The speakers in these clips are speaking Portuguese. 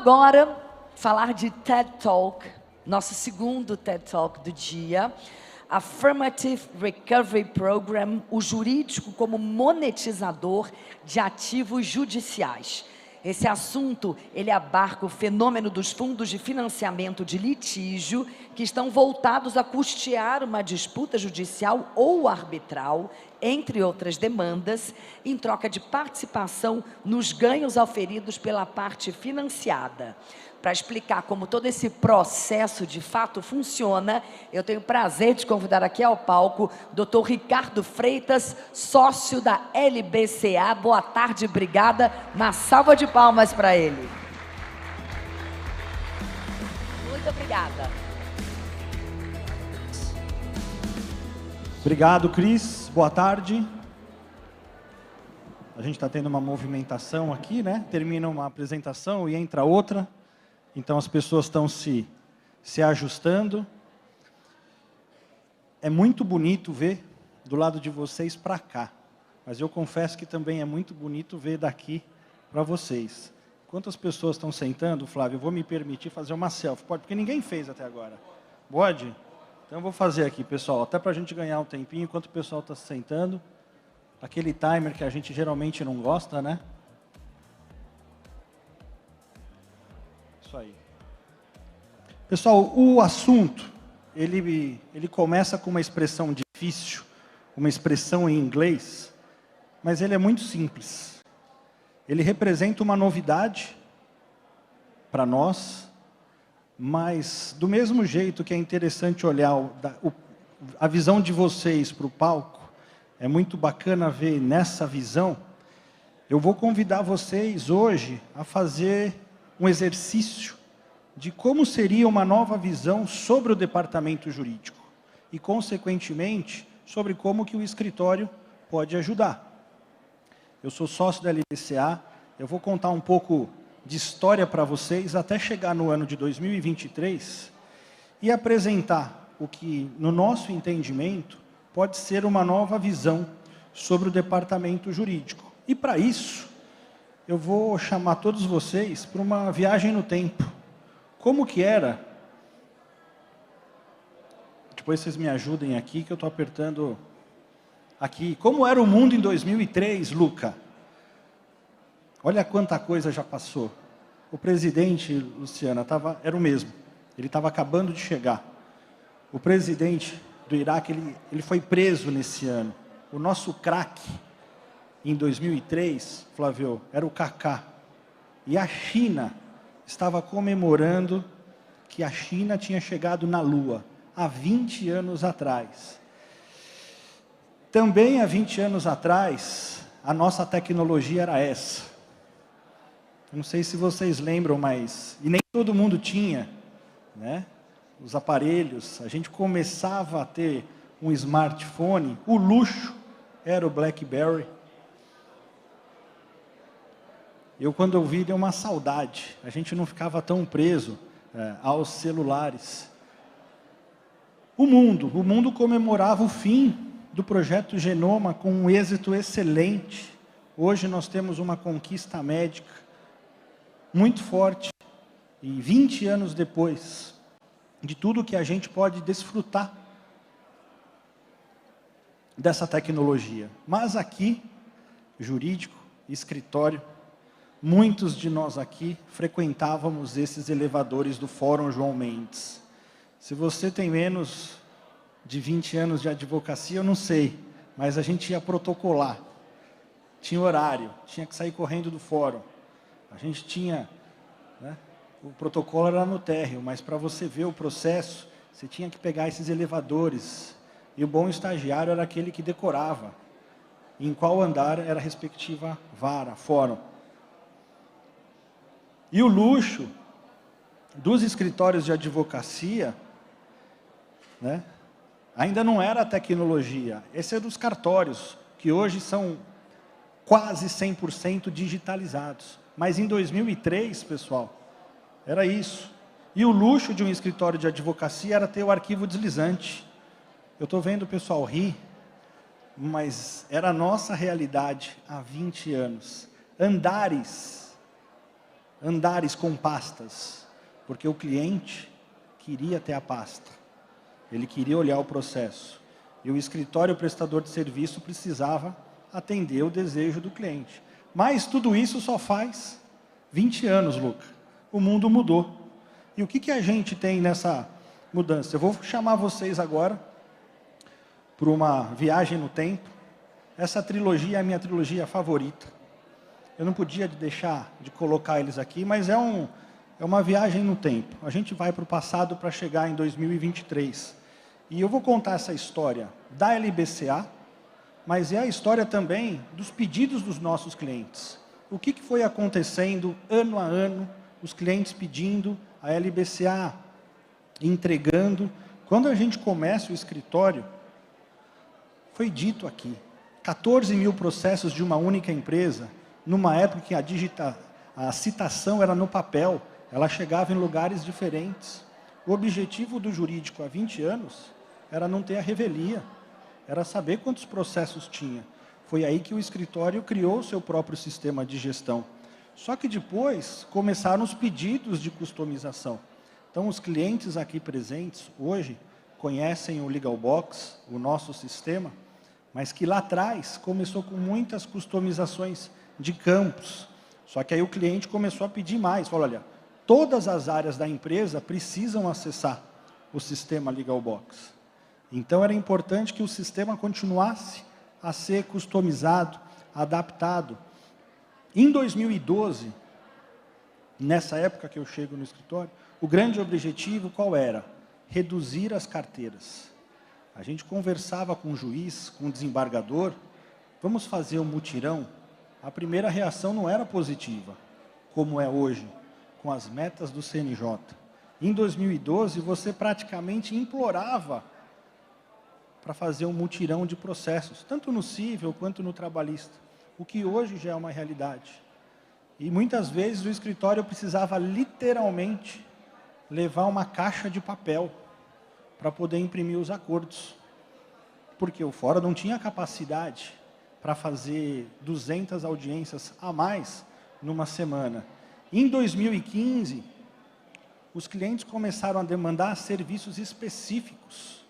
agora falar de TED Talk, nosso segundo TED Talk do dia, Affirmative Recovery Program, o jurídico como monetizador de ativos judiciais. Esse assunto, ele abarca o fenômeno dos fundos de financiamento de litígio que estão voltados a custear uma disputa judicial ou arbitral, entre outras demandas, em troca de participação nos ganhos auferidos pela parte financiada. Para explicar como todo esse processo de fato funciona, eu tenho o prazer de convidar aqui ao palco o Dr. Ricardo Freitas, sócio da LBCA. Boa tarde, obrigada. Uma salva de palmas para ele. Muito obrigada. Obrigado, Cris. Boa tarde. A gente está tendo uma movimentação aqui, né? Termina uma apresentação e entra outra. Então, as pessoas estão se ajustando. É muito bonito ver do lado de vocês para cá. Mas eu confesso que também é muito bonito ver daqui para vocês. Quantas pessoas estão sentando, Flávio? Eu vou me permitir fazer uma selfie. Pode? Porque ninguém fez até agora. Pode? Então, eu vou fazer aqui, pessoal. Até para a gente ganhar um tempinho, enquanto o pessoal está se sentando. Aquele timer que a gente geralmente não gosta, né? Isso aí. Pessoal, o assunto, ele começa com uma expressão difícil, uma expressão em inglês, mas ele é muito simples. Ele representa uma novidade para nós, mas do mesmo jeito que é interessante olhar a visão de vocês para o palco, é muito bacana ver nessa visão. Eu vou convidar vocês hoje a fazer um exercício de como seria uma nova visão sobre o departamento jurídico e, consequentemente, sobre como que o escritório pode ajudar. Eu sou sócio da LBCA, eu vou contar um pouco de história para vocês até chegar no ano de 2023 e apresentar o que, no nosso entendimento, pode ser uma nova visão sobre o departamento jurídico. E, para isso, eu vou chamar todos vocês para uma viagem no tempo. Como que era? Depois vocês me ajudem aqui, que eu estou apertando aqui. Como era o mundo em 2003, Luca? Olha quanta coisa já passou. O presidente, Luciana, era o mesmo. Ele estava acabando de chegar. O presidente do Iraque, ele foi preso nesse ano. O nosso craque, em 2003, Flávio, era o Kaká. E a China estava comemorando que a China tinha chegado na Lua, há 20 anos atrás. Também há 20 anos atrás, a nossa tecnologia era essa. Não sei se vocês lembram, mas... E nem todo mundo tinha, né? Os aparelhos, a gente começava a ter um smartphone, o luxo era o BlackBerry. Quando eu vi, deu uma saudade. A gente não ficava tão preso aos celulares. O mundo comemorava o fim do projeto Genoma com um êxito excelente. Hoje nós temos uma conquista médica muito forte. E 20 anos depois de tudo que a gente pode desfrutar dessa tecnologia. Mas aqui, jurídico, escritório, muitos de nós aqui frequentávamos esses elevadores do Fórum João Mendes. Se você tem menos de 20 anos de advocacia, eu não sei, mas a gente ia protocolar. Tinha horário, tinha que sair correndo do fórum. A gente tinha, né, o protocolo era no térreo, mas para você ver o processo, você tinha que pegar esses elevadores. E o bom estagiário era aquele que decorava em qual andar era a respectiva vara, fórum. E o luxo dos escritórios de advocacia, né, ainda não era a tecnologia. Esse é dos cartórios, que hoje são quase 100% digitalizados. Mas em 2003, pessoal, era isso. E o luxo de um escritório de advocacia era ter o arquivo deslizante. Eu estou vendo o pessoal rir, mas era a nossa realidade há 20 anos. Andares andares com pastas, porque o cliente queria ter a pasta, ele queria olhar o processo, e o escritório prestador de serviço precisava atender o desejo do cliente. Mas tudo isso só faz 20 anos, Luca. O mundo mudou. E o que a gente tem nessa mudança? Eu vou chamar vocês agora para uma viagem no tempo. Essa trilogia é a minha trilogia favorita. Eu não podia deixar de colocar eles aqui, mas é uma viagem no tempo. A gente vai para o passado para chegar em 2023. E eu vou contar essa história da LBCA, mas é a história também dos pedidos dos nossos clientes. O que foi acontecendo ano a ano, os clientes pedindo, a LBCA entregando. Quando a gente começa o escritório, foi dito aqui, 14 mil processos de uma única empresa, numa época que a citação era no papel, ela chegava em lugares diferentes. O objetivo do jurídico há 20 anos era não ter a revelia, era saber quantos processos tinha. Foi aí que o escritório criou o seu próprio sistema de gestão. Só que depois começaram os pedidos de customização. Então, os clientes aqui presentes hoje conhecem o LegalBox, o nosso sistema, mas que lá atrás começou com muitas customizações de campos. Só que aí o cliente começou a pedir mais. Falou, olha, todas as áreas da empresa precisam acessar o sistema LegalBox. Então, era importante que o sistema continuasse a ser customizado, adaptado. Em 2012, nessa época que eu chego no escritório, o grande objetivo qual era? Reduzir as carteiras. A gente conversava com o juiz, com o desembargador, vamos fazer um mutirão? A primeira reação não era positiva, como é hoje, com as metas do CNJ. Em 2012, você praticamente implorava para fazer um mutirão de processos, tanto no cível quanto no trabalhista, o que hoje já é uma realidade. E muitas vezes o escritório precisava literalmente levar uma caixa de papel para poder imprimir os acordos, porque o fórum não tinha capacidade para fazer 200 audiências a mais numa semana. Em 2015, os clientes começaram a demandar serviços específicos.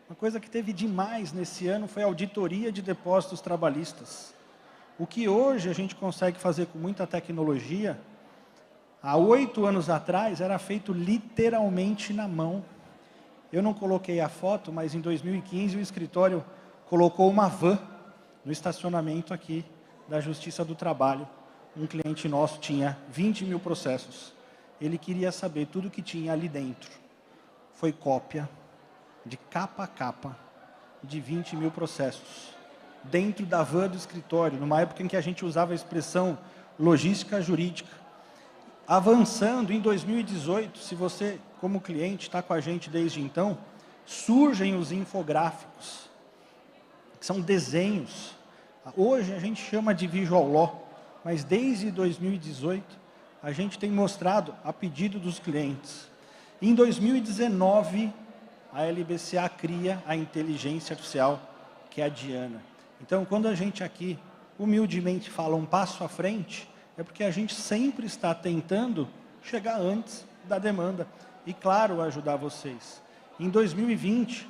Uma coisa que teve demais nesse ano foi a auditoria de depósitos trabalhistas. O que hoje a gente consegue fazer com muita tecnologia, há 8 anos atrás era feito literalmente na mão. Eu não coloquei a foto, mas em 2015 o escritório colocou uma van no estacionamento aqui da Justiça do Trabalho. Um cliente nosso tinha 20 mil processos. Ele queria saber tudo que tinha ali dentro. Foi cópia de capa a capa de 20 mil processos, dentro da van do escritório, numa época em que a gente usava a expressão logística jurídica. Avançando, em 2018, se você, como cliente, está com a gente desde então, surgem os infográficos, que são desenhos. Hoje a gente chama de visual law, mas desde 2018, a gente tem mostrado a pedido dos clientes. Em 2019, a LBCA cria a inteligência artificial, que é a Diana. Então, quando a gente aqui, humildemente, fala um passo à frente, é porque a gente sempre está tentando chegar antes da demanda. E, claro, ajudar vocês. Em 2020,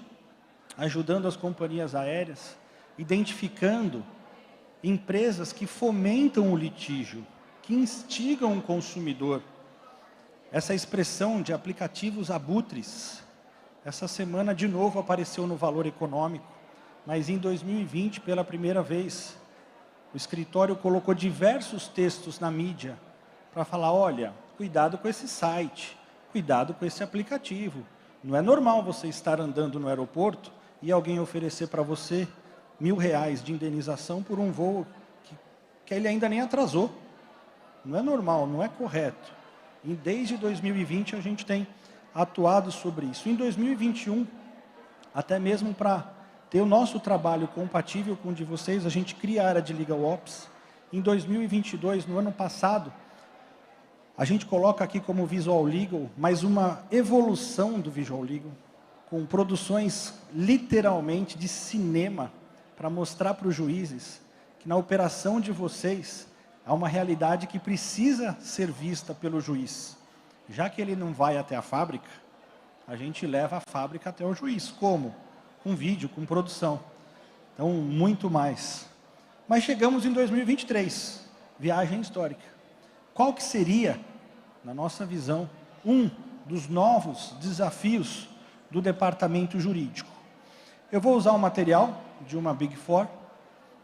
ajudando as companhias aéreas, identificando empresas que fomentam o litígio, que instigam o consumidor. Essa expressão de aplicativos abutres, essa semana, de novo, apareceu no Valor Econômico, mas em 2020, pela primeira vez, o escritório colocou diversos textos na mídia para falar, olha, cuidado com esse site, cuidado com esse aplicativo. Não é normal você estar andando no aeroporto e alguém oferecer para você R$1.000 de indenização por um voo que ele ainda nem atrasou. Não é normal, não é correto. E desde 2020 a gente tem atuado sobre isso. Em 2021, até mesmo para ter o nosso trabalho compatível com o de vocês, a gente cria a área de Legal Ops. Em 2022, no ano passado, a gente coloca aqui como Visual Legal, mais uma evolução do Visual Legal, com produções literalmente de cinema, para mostrar para os juízes que na operação de vocês há uma realidade que precisa ser vista pelo juiz. Já que ele não vai até a fábrica, a gente leva a fábrica até o juiz. Como? Com vídeo, com produção. Então, muito mais. Mas chegamos em 2023, viagem histórica. Qual que seria, na nossa visão, um dos novos desafios do departamento jurídico? Eu vou usar um material de uma Big Four,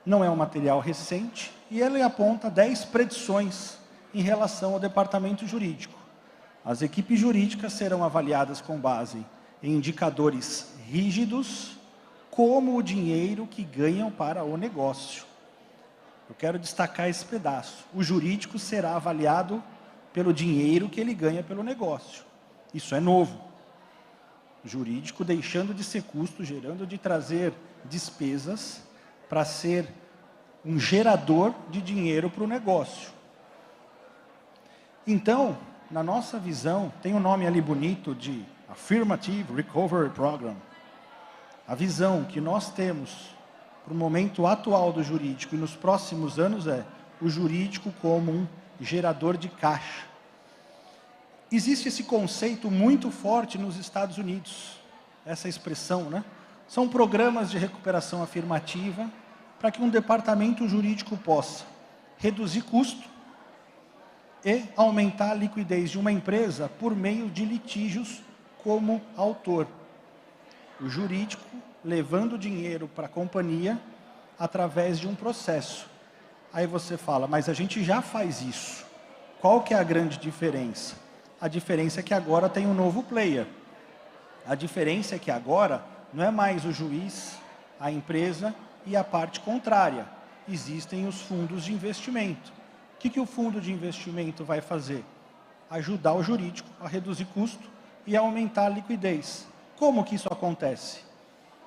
não é um material recente, e ele aponta 10 predições em relação ao departamento jurídico. As equipes jurídicas serão avaliadas com base em indicadores rígidos, como o dinheiro que ganham para o negócio. Eu quero destacar esse pedaço. O jurídico será avaliado pelo dinheiro que ele ganha pelo negócio. Isso é novo. O jurídico deixando de ser custo, gerando de trazer despesas para ser um gerador de dinheiro para o negócio. Então, na nossa visão, tem um nome ali bonito de Affirmative Recovery Program. A visão que nós temos para o momento atual do jurídico e nos próximos anos é o jurídico como um gerador de caixa. Existe esse conceito muito forte nos Estados Unidos, essa expressão, né? São programas de recuperação afirmativa para que um departamento jurídico possa reduzir custo e aumentar a liquidez de uma empresa por meio de litígios como autor. O jurídico levando dinheiro para a companhia através de um processo. Aí você fala, mas a gente já faz isso. Qual que é a grande diferença? A diferença é que agora tem um novo player. A diferença é que agora não é mais o juiz, a empresa e a parte contrária. Existem os fundos de investimento. O que o fundo de investimento vai fazer? Ajudar o jurídico a reduzir custo e a aumentar a liquidez. Como que isso acontece?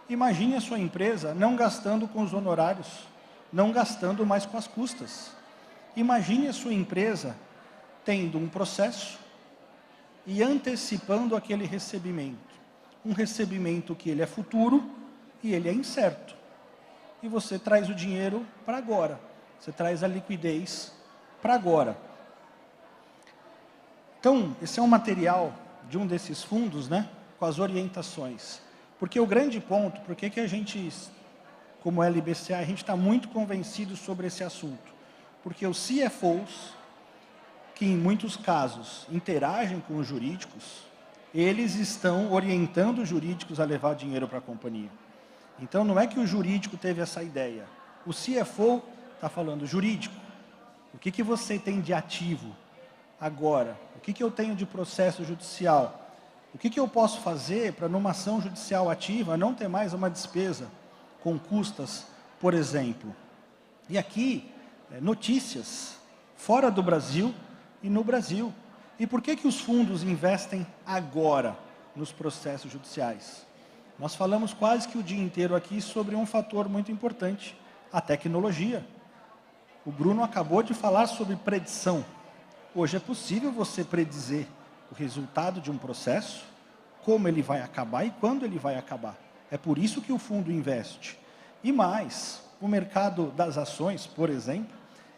Imagine a sua empresa não gastando com os honorários, não gastando mais com as custas. Imagine a sua empresa tendo um processo e antecipando aquele recebimento. Um recebimento que ele é futuro e ele é incerto. E você traz o dinheiro para agora. Você traz a liquidez para agora. Então, esse é um material de um desses fundos, né, com as orientações. Porque o grande ponto, por que a gente, como LBCA, a gente está muito convencido sobre esse assunto? Porque os CFOs, que em muitos casos interagem com os jurídicos, eles estão orientando os jurídicos a levar dinheiro para a companhia. Então, não é que o jurídico teve essa ideia. O CFO está falando, jurídico, o que você tem de ativo agora? O que eu tenho de processo judicial? O que eu posso fazer para, numa ação judicial ativa, não ter mais uma despesa com custas, por exemplo? E aqui, notícias fora do Brasil e no Brasil. E por que os fundos investem agora nos processos judiciais? Nós falamos quase que o dia inteiro aqui sobre um fator muito importante, a tecnologia. O Bruno acabou de falar sobre predição. Hoje é possível você predizer o resultado de um processo, como ele vai acabar e quando ele vai acabar. É por isso que o fundo investe. E mais, o mercado das ações, por exemplo,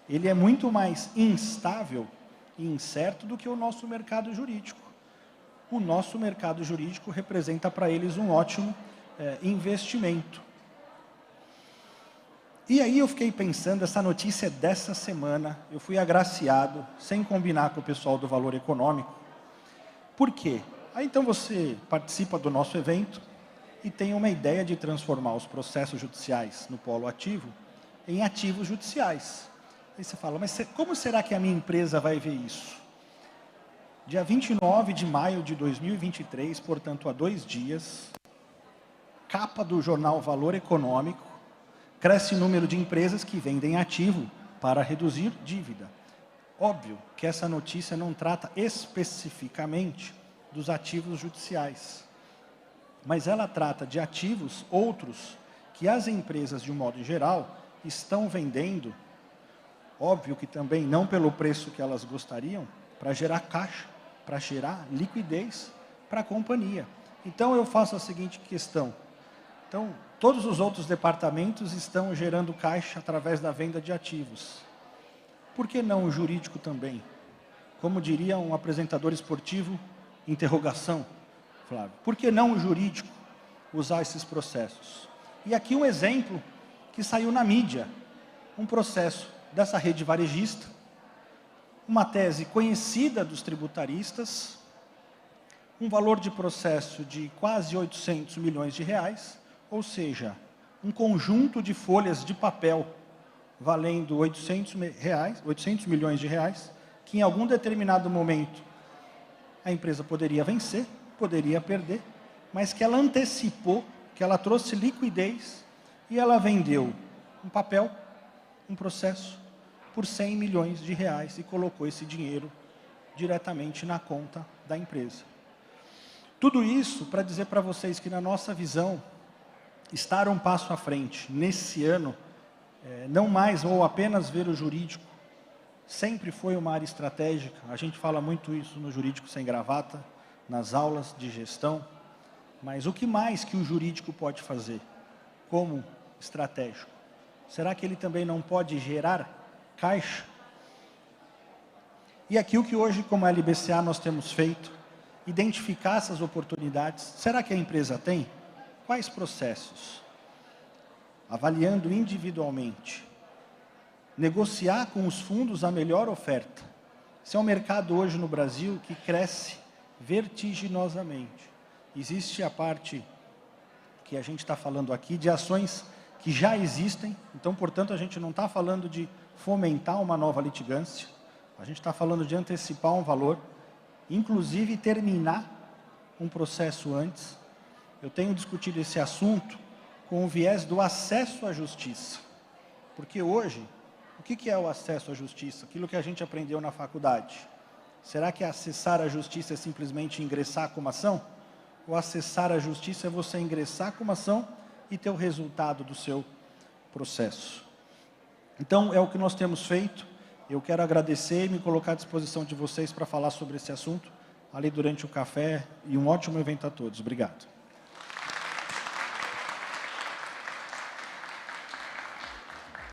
ele é muito mais instável e incerto do que o nosso mercado jurídico. O nosso mercado jurídico representa para eles um ótimo investimento. E aí eu fiquei pensando, essa notícia dessa semana, eu fui agraciado, sem combinar com o pessoal do Valor Econômico. Por quê? Aí então você participa do nosso evento e tem uma ideia de transformar os processos judiciais no polo ativo em ativos judiciais. Aí você fala, mas como será que a minha empresa vai ver isso? Dia 29 de maio de 2023, portanto há 2 dias, capa do jornal Valor Econômico, cresce o número de empresas que vendem ativo para reduzir dívida. Óbvio que essa notícia não trata especificamente dos ativos judiciais, mas ela trata de ativos outros que as empresas, de um modo geral, estão vendendo, óbvio que também não pelo preço que elas gostariam, para gerar caixa, para gerar liquidez para a companhia. Então eu faço a seguinte questão. Então, todos os outros departamentos estão gerando caixa através da venda de ativos. Por que não o jurídico também? Como diria um apresentador esportivo, interrogação, Flávio. Por que não o jurídico usar esses processos? E aqui um exemplo que saiu na mídia, um processo dessa rede varejista, uma tese conhecida dos tributaristas, um valor de processo de quase 800 milhões de reais, ou seja, um conjunto de folhas de papel valendo 800 milhões de reais, que em algum determinado momento a empresa poderia vencer, poderia perder, mas que ela antecipou, que ela trouxe liquidez e ela vendeu um papel, um processo, por 100 milhões de reais e colocou esse dinheiro diretamente na conta da empresa. Tudo isso para dizer para vocês que, na nossa visão, estar um passo à frente nesse ano, não mais ou apenas ver o jurídico, sempre foi uma área estratégica. A gente fala muito isso no Jurídico Sem Gravata, nas aulas de gestão, mas o que mais que o jurídico pode fazer como estratégico? Será que ele também não pode gerar caixa? E aqui o que hoje, como LBCA, nós temos feito, identificar essas oportunidades. Será que a empresa tem? Quais processos? Avaliando individualmente. Negociar com os fundos a melhor oferta. Esse é um mercado hoje no Brasil que cresce vertiginosamente. Existe a parte que a gente está falando aqui de ações que já existem, então, portanto, a gente não está falando de fomentar uma nova litigância, a gente está falando de antecipar um valor, inclusive terminar um processo antes. Eu tenho discutido esse assunto com o viés do acesso à justiça, porque hoje, o que é o acesso à justiça? Aquilo que a gente aprendeu na faculdade. Será que acessar a justiça é simplesmente ingressar com uma ação? Ou acessar a justiça é você ingressar com uma ação e ter o resultado do seu processo? Então, é o que nós temos feito. Eu quero agradecer e me colocar à disposição de vocês para falar sobre esse assunto ali durante o café, e um ótimo evento a todos. Obrigado.